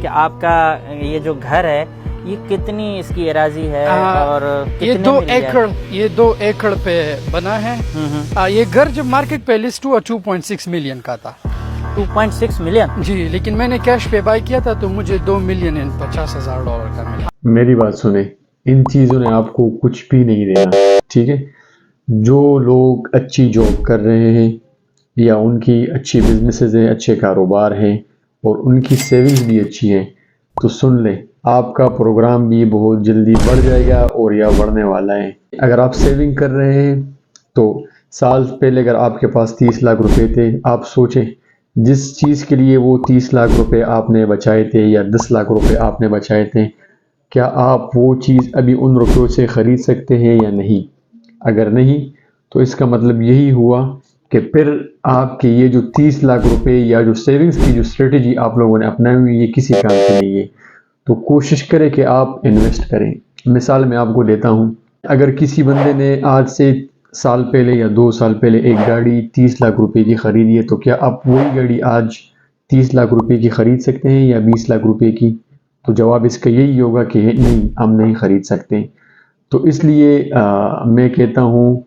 کہ آپ کا یہ جو گھر ہے یہ کتنی اس کی اراضی ہے اور یہ 2 ایکڑ پہ بنا ہے. یہ گھر جب مارکیٹ پہ لسٹ ہوا 2.6 ملین کا تھا. 2.6 ملین جی, لیکن میں نے کیش پہ بائی کیا تھا تو مجھے $2,50,000 کا ملا. میری بات سنیں, ان چیزوں نے آپ کو کچھ بھی نہیں دینا, ٹھیک ہے. جو لوگ اچھی جاب کر رہے ہیں یا ان کی اچھی بزنسز ہیں, اچھے کاروبار ہیں اور ان کی سیونگز بھی اچھی ہیں, تو سن لیں آپ کا پروگرام بھی بہت جلدی بڑھ جائے گا اور یا بڑھنے والا ہے. اگر آپ سیونگ کر رہے ہیں تو سال پہلے اگر آپ کے پاس 30 لاکھ روپے تھے, آپ سوچیں جس چیز کے لیے وہ 30 لاکھ روپے آپ نے بچائے تھے یا 10 لاکھ روپے آپ نے بچائے تھے, کیا آپ وہ چیز ابھی ان روپیوں سے خرید سکتے ہیں یا نہیں؟ اگر نہیں تو اس کا مطلب یہی ہوا کہ پھر آپ کے یہ جو 30 لاکھ روپے یا جو سیونگز کی جو اسٹریٹجی آپ لوگوں نے اپنائی ہوئی یہ کسی کام کی نہیں ہے. تو کوشش کریں کہ آپ انویسٹ کریں. مثال میں آپ کو دیتا ہوں, اگر کسی بندے نے آج سے سال پہلے یا 2 سال پہلے ایک گاڑی 30 لاکھ روپے کی خریدی ہے, تو کیا آپ وہی گاڑی آج 30 لاکھ روپے کی خرید سکتے ہیں یا 20 لاکھ روپے کی؟ تو جواب اس کا یہی ہوگا کہ نہیں, ہم نہیں خرید سکتے. تو اس لیے میں کہتا ہوں,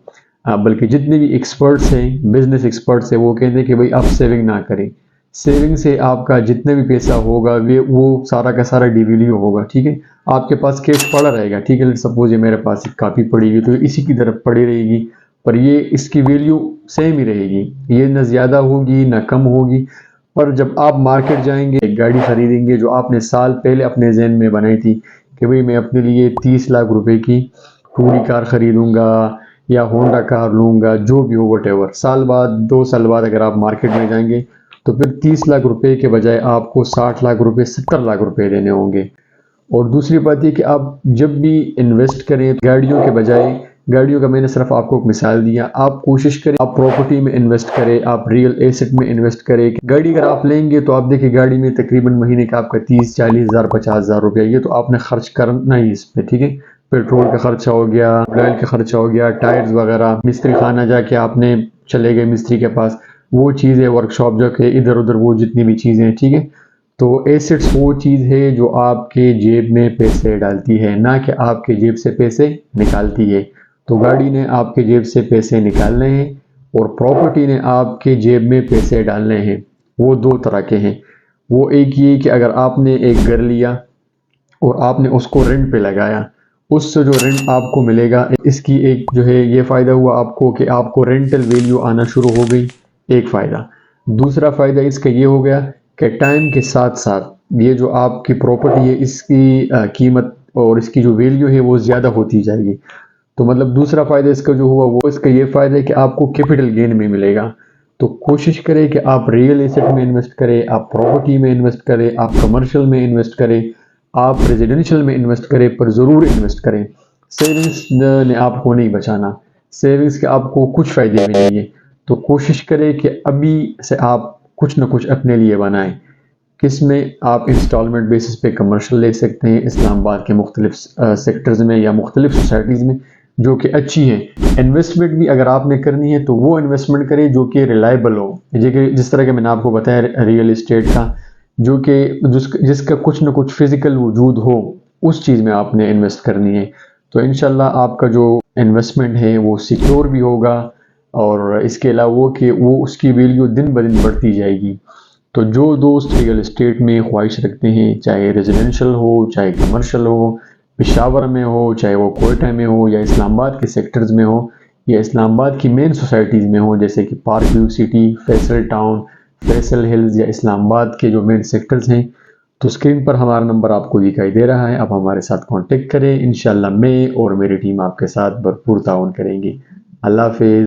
بلکہ جتنے بھی ایکسپرٹس ہیں, بزنس ایکسپرٹس ہیں, وہ کہتے ہیں کہ بھئی آپ سیونگ نہ کریں. سیونگ سے آپ کا جتنا بھی پیسہ ہوگا وہ سارا کا سارا ڈیویلیو ہوگا, ٹھیک ہے. آپ کے پاس کیش پڑا رہے گا, ٹھیک ہے. سپوز یہ میرے پاس ایک کاپی پڑی ہوئی تو اسی کی طرف پڑی رہے گی, پر یہ اس کی ویلیو سیم ہی رہے گی, یہ نہ زیادہ ہوگی نہ کم ہوگی. پر جب آپ مارکیٹ جائیں گے, ایک گاڑی خریدیں گے جو آپ نے سال پہلے اپنے ذہن میں بنائی تھی کہ بھئی میں اپنے لیے 30 لاکھ روپے کی ٹوری کار خریدوں گا یا ہونڈا کار لوں گا, جو بھی ہو وٹ ایور, سال بعد 2 سال بعد اگر آپ مارکیٹ میں جائیں گے تو پھر 30 لاکھ روپے کے بجائے آپ کو 60 لاکھ روپے 70 لاکھ روپے دینے ہوں گے. اور دوسری بات یہ کہ آپ جب بھی انویسٹ کریں گاڑیوں کے بجائے, گاڑیوں کا میں نے صرف آپ کو ایک مثال دیا, آپ کوشش کریں آپ پراپرٹی میں انویسٹ کریں, آپ ریئل ایسٹ میں انویسٹ کریں. گاڑی اگر آپ لیں گے تو آپ دیکھیں گاڑی میں تقریباً مہینے کا آپ کا 30-40 ہزار 50 ہزار روپیہ یہ تو آپ نے خرچ کرنا ہی اس پہ, ٹھیک ہے. پیٹرول کا خرچہ ہو گیا, آئل کا خرچہ ہو گیا, ٹائرز وغیرہ, مستری خانہ جا کے آپ نے چلے گئے مستری کے پاس, وہ چیزیں, ورک شاپ جا کے ادھر ادھر وہ جتنی بھی چیزیں, ٹھیک ہے. تو ایسٹس وہ چیز ہے جو آپ کے جیب میں پیسے ڈالتی ہے, نہ کہ آپ کے جیب سے پیسے نکالتی ہے. تو گاڑی نے آپ کے جیب سے پیسے نکالنے ہیں اور پراپرٹی نے آپ کے جیب میں پیسے ڈالنے ہیں. وہ 2 طرح کے ہیں. وہ ایک یہ کہ اگر آپ نے ایک گھر لیا اور آپ نے اس کو رینٹ پہ لگایا, اس سے جو رینٹ آپ کو ملے گا, اس کی ایک جو ہے یہ فائدہ ہوا آپ کو کہ آپ کو رینٹل ویلیو آنا شروع ہو گئی, ایک فائدہ. دوسرا فائدہ اس کا یہ ہو گیا کہ ٹائم کے ساتھ ساتھ یہ جو آپ کی پراپرٹی ہے اس کی قیمت اور اس کی جو ویلیو ہے وہ زیادہ ہوتی جائے گی. تو مطلب دوسرا فائدہ اس کا جو ہوا وہ اس کا یہ فائدہ ہے کہ آپ کو کیپٹل گین میں ملے گا. تو کوشش کریں کہ آپ ریئل ایسٹ میں انویسٹ کریں, آپ پراپرٹی میں انویسٹ کریں, آپ کمرشل میں انویسٹ کریں, آپ ریزیڈنشل میں انویسٹ کریں, پر ضرور انویسٹ کریں. سیونگز نے آپ کو نہیں بچانا, سیونگز کے آپ کو کچھ فائدے ملیں گے. تو کوشش کریں کہ ابھی سے آپ کچھ نہ کچھ اپنے لیے بنائیں. کس میں آپ انسٹالمنٹ بیسس پہ کمرشل لے سکتے ہیں اسلام آباد کے مختلف سیکٹرز میں یا مختلف سوسائٹیز میں جو کہ اچھی ہیں. انویسٹمنٹ بھی اگر آپ نے کرنی ہے تو وہ انویسٹمنٹ کریں جو کہ ریلائبل ہو, جس طرح کہ میں نے آپ کو بتایا ریئل اسٹیٹ کا, جو کہ جس کا کچھ نہ کچھ فزیکل وجود ہو, اس چیز میں آپ نے انویسٹ کرنی ہے. تو انشاءاللہ آپ کا جو انویسٹمنٹ ہے وہ سیکیور بھی ہوگا, اور اس کے علاوہ کہ وہ اس کی ویلیو دن بدن بڑھتی جائے گی. تو جو دوست ریئل اسٹیٹ میں خواہش رکھتے ہیں, چاہے ریزیڈنشل ہو چاہے کمرشل ہو, پشاور میں ہو چاہے وہ کوئٹہ میں ہو یا اسلام آباد کے سیکٹرز میں ہو یا اسلام آباد کی مین سوسائٹیز میں ہو جیسے کہ Park View City, Faisal Town, Faisal Hills یا اسلام آباد کے جو مین سیکٹرز ہیں, تو اسکرین پر ہمارا نمبر آپ کو دکھائی دے رہا ہے. آپ ہمارے ساتھ کانٹیکٹ کریں, انشاءاللہ میں اور میری ٹیم آپ کے ساتھ بھرپور تعاون کریں گے. اللہ حافظ.